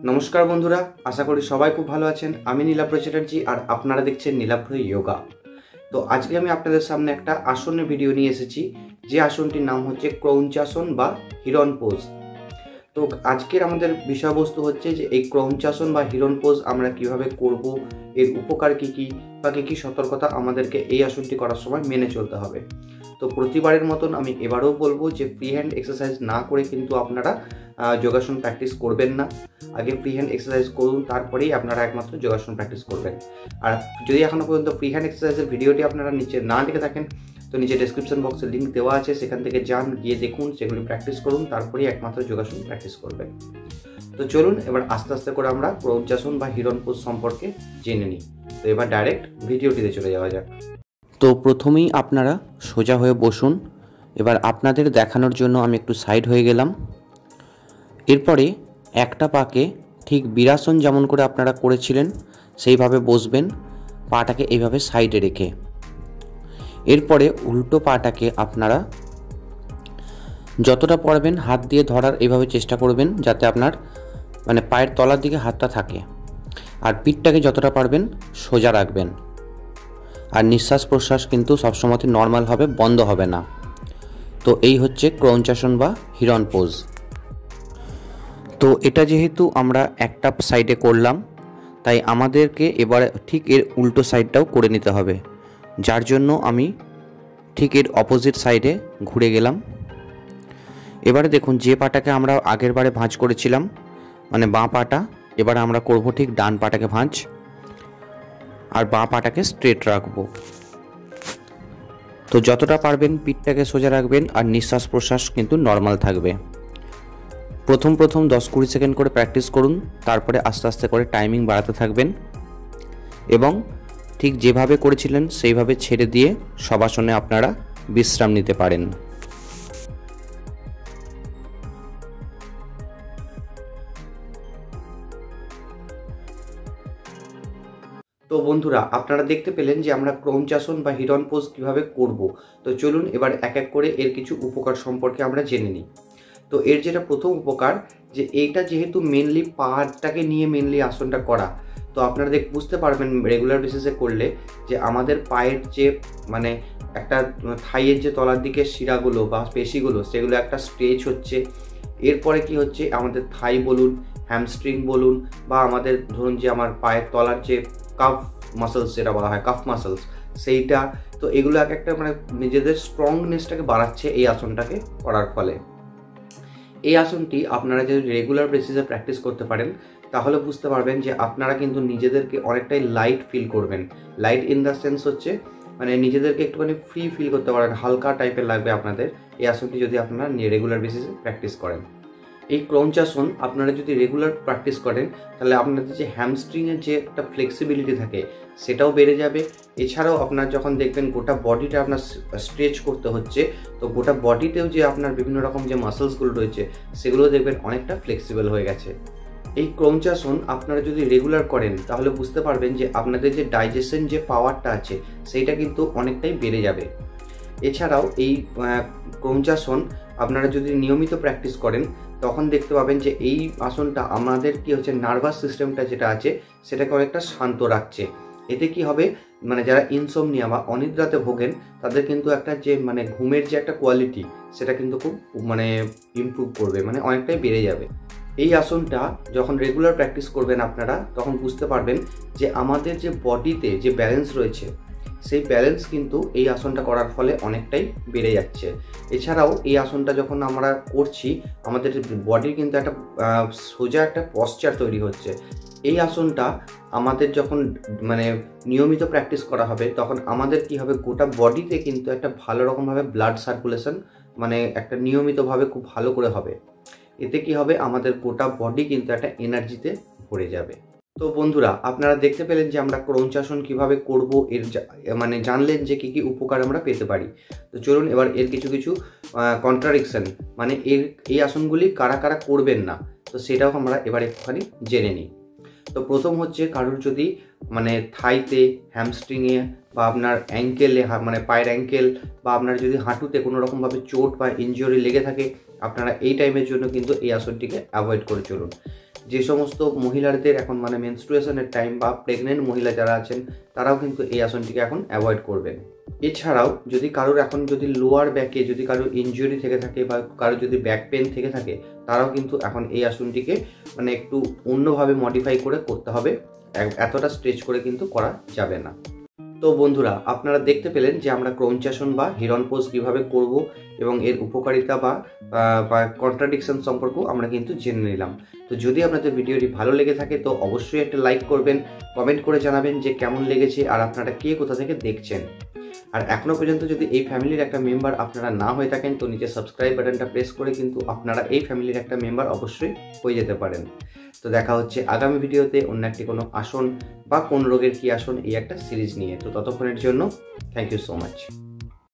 नमस्कार बंधुरा आशा करी सबाई खूब भालो आछेन। आमी नीलाभ चैटार्जी और आपनारा देखछेन नीलाभ योगा। तो आज के आमी आपनादेर सामने एकटा आसनेर भिडियो निये एसेछि जे आसनटिर नाम हच्छे क्रौंचासन बा हिरन पोज। तो आजकेर आमादेर विषयबस्तु हच्छे जे एई क्रौंचासन बा हिरन पोज आमरा किभाबे करब, एर उपकार की बा की सतर्कता आमादेरके एई आसनटी करार समय मेने चलते हबे। तो प्रतिबारेर मतन आमी एबारो बोलबो जे फ्री हैंड एक्सारसाइज ना करे किन्तु आपनारा योगासन प्रैक्टिस करबेन ना। आगे फ्री हैंड एक्सारसाइज करुन तारपरेई आपनारा एकमात्र योगासन प्रैक्टिस करबेन। और यदि एखोनो पर्यन्त फ्री हैंड एक्सारसाइजेर भिडियोटी आपनारा नीचे ना देखे थाकेन तो नीचे डेसक्रिपशन बक्से लिंक देওয়া আছে, সেখান থেকে যান, গিয়ে দেখুন, সেগুলি প্র্যাকটিস করুন, তারপরেই একমাত্র যোগাসন প্র্যাকটিস করবেন। তো চলুন এবার আস্তে আস্তে করে আমরা ক্রৌঞ্চাসন বা হিরন পোজ সম্পর্কে জেনে নিই। তো এবার ডাইরেক্ট ভিডিওটিতে চলে যাওয়া যাক। তো প্রথমেই আপনারা সোজা হয়ে বসুন। এবার আপনাদের দেখানোর জন্য আমি একটু সাইড হয়ে গেলাম। এরপরে একটা পাকে ঠিক বিরাসন যেমন করে আপনারা করেছিলেন সেইভাবে বসবেন, পাটাকে এইভাবে সাইডে রেখে। এরপরে উল্টো পাটাকে আপনারা যতটা পারবেন হাত দিয়ে ধরার এইভাবে চেষ্টা করবেন যাতে আপনার মানে পায়ের তলার দিকে হাতটা থাকে। আর পিঠটাকে যতটা পারবেন সোজা রাখবেন। আর নিঃশ্বাস প্রশ্বাস কিন্তু সবসময় নর্মাল হবে, বন্ধ হবে না। তো এই হচ্ছে ক্রৌঞ্চাসন বা হিরন পোজ। তো এটা যেহেতু আমরা একটা সাইডে করলাম তাই আমাদেরকে এবারে ঠিক এর উল্টো সাইডটাও করে নিতে হবে, যার জন্য আমি ঠিক এর অপোজিট সাইডে ঘুরে গেলাম। এবারে দেখুন যে পাটাকে আমরা আগের বারে ভাঁজ করেছিলাম মানে বাঁ পাটা, এবারে আমরা করব ঠিক ডান পাটাকে ভাঁজ আর বাঁ পাটাকে স্ট্রেট রাখবো। তো যতটা পারবেন পিঠটাকে সোজা রাখবেন আর নিঃশ্বাস প্রশ্বাস কিন্তু নর্মাল থাকবে। প্রথম 10-20 সেকেন্ড করে প্র্যাকটিস করুন, তারপরে আস্তে আস্তে করে টাইমিং বাড়াতে থাকবেন এবং ঠিক যেভাবে করেছিলেন সেইভাবে ছেড়ে দিয়ে শবাসনে আপনারা বিশ্রাম নিতে পারেন। তো বন্ধুরা আপনারা দেখতে পেলেন যে আমরা ক্রৌঞ্চাসন বা হিরন পোজ কিভাবে করব। তো চলুন এবার এক এক করে এর কিছু উপকার সম্পর্কে আমরা জেনে নিই। তো এর যেটা প্রথম উপকার যে এইটা যেহেতু মেনলি পাটাকে নিয়ে মেনলি আসনটা করা, তো আপনারা বুঝতে পারবেন রেগুলার বেসিসে করলে যে আমাদের পায়ের যে মানে একটা থাইয়ের যে তলার দিকে শিরাগুলো বা পেশিগুলো সেগুলো একটা স্ট্রেচ হচ্ছে। এরপরে কি হচ্ছে আমাদের থাই বলুন, হ্যামস্ট্রিং বলুন বা আমাদের ধরুন যে আমার পায়ের তলার যে কাফ মাসলস যেটা বলা হয় কাফ মাসলস সেইটা, তো এগুলো এক একটা মানে নিজেদের স্ট্রংনেসটাকে বাড়াচ্ছে এই আসনটাকে করার ফলে। এই আসনটি আপনারা যদি রেগুলার বেসিসে প্র্যাকটিস করতে পারেন তাহলে বুঝতে পারবেন যে আপনারা কিন্তু নিজেদেরকে অনেকটাই লাইট ফিল করবেন। লাইট ইন দ্য সেন্স হচ্ছে মানে নিজেদেরকে একটুখানি ফ্রি ফিল করতে পারেন, হালকা টাইপের লাগবে আপনাদের এই আসনটি যদি আপনারা রেগুলার বেসিসে প্র্যাকটিস করেন। এই ক্রৌঞ্চাসন আপনারা যদি রেগুলার প্র্যাকটিস করেন তাহলে আপনাদের যে হ্যামস্ট্রিংয়ের যে একটা ফ্লেক্সিবিলিটি থাকে সেটাও বেড়ে যাবে। এছাড়াও আপনার যখন দেখবেন গোটা বডিটা আপনার স্ট্রেচ করতে হচ্ছে, তো গোটা বডিতেও যে আপনার বিভিন্ন রকম যে মাসলসগুলো রয়েছে সেগুলো দেখবেন অনেকটা ফ্লেক্সিবল হয়ে গেছে। এই ক্রৌঞ্চাসন আপনারা যদি রেগুলার করেন তাহলে বুঝতে পারবেন যে আপনাদের যে ডাইজেশন যে পাওয়ারটা আছে সেইটা কিন্তু অনেকটাই বেড়ে যাবে। এছাড়াও এই ক্রৌঞ্চাসন আপনারা যদি নিয়মিত প্র্যাকটিস করেন তখন দেখতে পাবেন যে এই আসনটা আমাদের কি হচ্ছে নার্ভাস সিস্টেমটা যেটা আছে সেটাকে অনেকটা শান্ত রাখছে। এতে কি হবে মানে যারা ইনসোমনিয়া বা অনিদ্রাতে ভোগেন তাদের কিন্তু একটা যে মানে ঘুমের যে একটা কোয়ালিটি সেটা কিন্তু খুব মানে ইমপ্রুভ করবে, মানে অনেকটাই বেড়ে যাবে। এই আসনটা যখন রেগুলার প্র্যাকটিস করবেন আপনারা তখন বুঝতে পারবেন যে আমাদের যে বডিতে যে ব্যালেন্স রয়েছে সেই ব্যালেন্স কিন্তু এই আসনটা করার ফলে অনেকটাই বেড়ে যাচ্ছে। এছাড়াও এই আসনটা যখন আমরা করছি আমাদের বডির কিন্তু একটা সোজা একটা পশ্চার তৈরি হচ্ছে। এই আসনটা আমাদের যখন মানে নিয়মিত প্র্যাকটিস করা হবে তখন আমাদের কি হবে গোটা বডিতে কিন্তু একটা ভালো রকমভাবে ব্লাড সার্কুলেশন মানে একটা নিয়মিতভাবে খুব ভালো করে হবে। এতে কি হবে আমাদের গোটা বডি কিন্তু একটা এনার্জিতে ভরে যাবে। তো বন্ধুরা আপনারা দেখতে পেলেন যে আমরা ক্রৌঞ্চাসন কিভাবে করব, এর মানে জানলেন যে কি উপকার আমরা পেতে পারি। তো চলুন এবার এর কিছু কন্ট্রাডিকশন মানে এই আসনগুলি কারা কারা করবেন না তো সেটাও আমরা এবার একটুখানি জেনে নিই। তো প্রথম হচ্ছে কারোর যদি মানে থাইতে, হ্যামস্ট্রিংয়ে বা আপনার অ্যাঙ্কেলে মানে পায়ের অ্যাঙ্কেল বা আপনার যদি হাঁটুতে কোনো রকমভাবে চোট বা ইনজুরি লেগে থাকে আপনারা এই টাইমের জন্য কিন্তু এই আসনটিকে অ্যাভয়েড করে চলুন। যে সমস্ত মহিলাদের এখন মানে মেনস্ট্রুয়েশনের টাইম বা প্রেগনেন্ট মহিলা যারা আছেন তারাও কিন্তু এই আসনটিকে এখন অ্যাভয়েড করবেন। এছাড়াও যদি কারোর এখন যদি লোয়ার ব্যাকে যদি কারোর ইনজুরি থেকে থাকে বা কারোর যদি ব্যাক পেন থেকে থাকে, তারাও কিন্তু এখন এই আসনটিকে মানে একটু অন্যভাবে মডিফাই করে করতে হবে, এতটা স্ট্রেচ করে কিন্তু করা যাবে না। তো বন্ধুরা, আপনারা দেখতে পেলেন যে আমরা ক্রঞ্চাসন বা হিরণ পোজ কীভাবে করব এবং এর উপকারিতা বা কন্ট্রাডিকশন সম্পর্কেও আমরা কিন্তু জেনে নিলাম। তো যদি আপনাদের ভিডিওটি ভালো লেগে থাকে তো অবশ্যই একটা লাইক করবেন, কমেন্ট করে জানাবেন যে কেমন লেগেছে আর আপনারা কে কোথা থেকে দেখছেন। আর এখনও পর্যন্ত যদি এই ফ্যামিলির একটা মেম্বার আপনারা না হয়ে থাকেন তো নিচে সাবস্ক্রাইব বাটনটা প্রেস করে কিন্তু আপনারা এই ফ্যামিলির একটা মেম্বার অবশ্যই হয়ে যেতে পারেন। তো দেখা হচ্ছে আগামী ভিডিওতে অন্য একটি কোনো আসন বা কোন রোগের কী আসন এই একটা সিরিজ নিয়ে। তো ততক্ষণের জন্য থ্যাংক ইউ সো মাচ।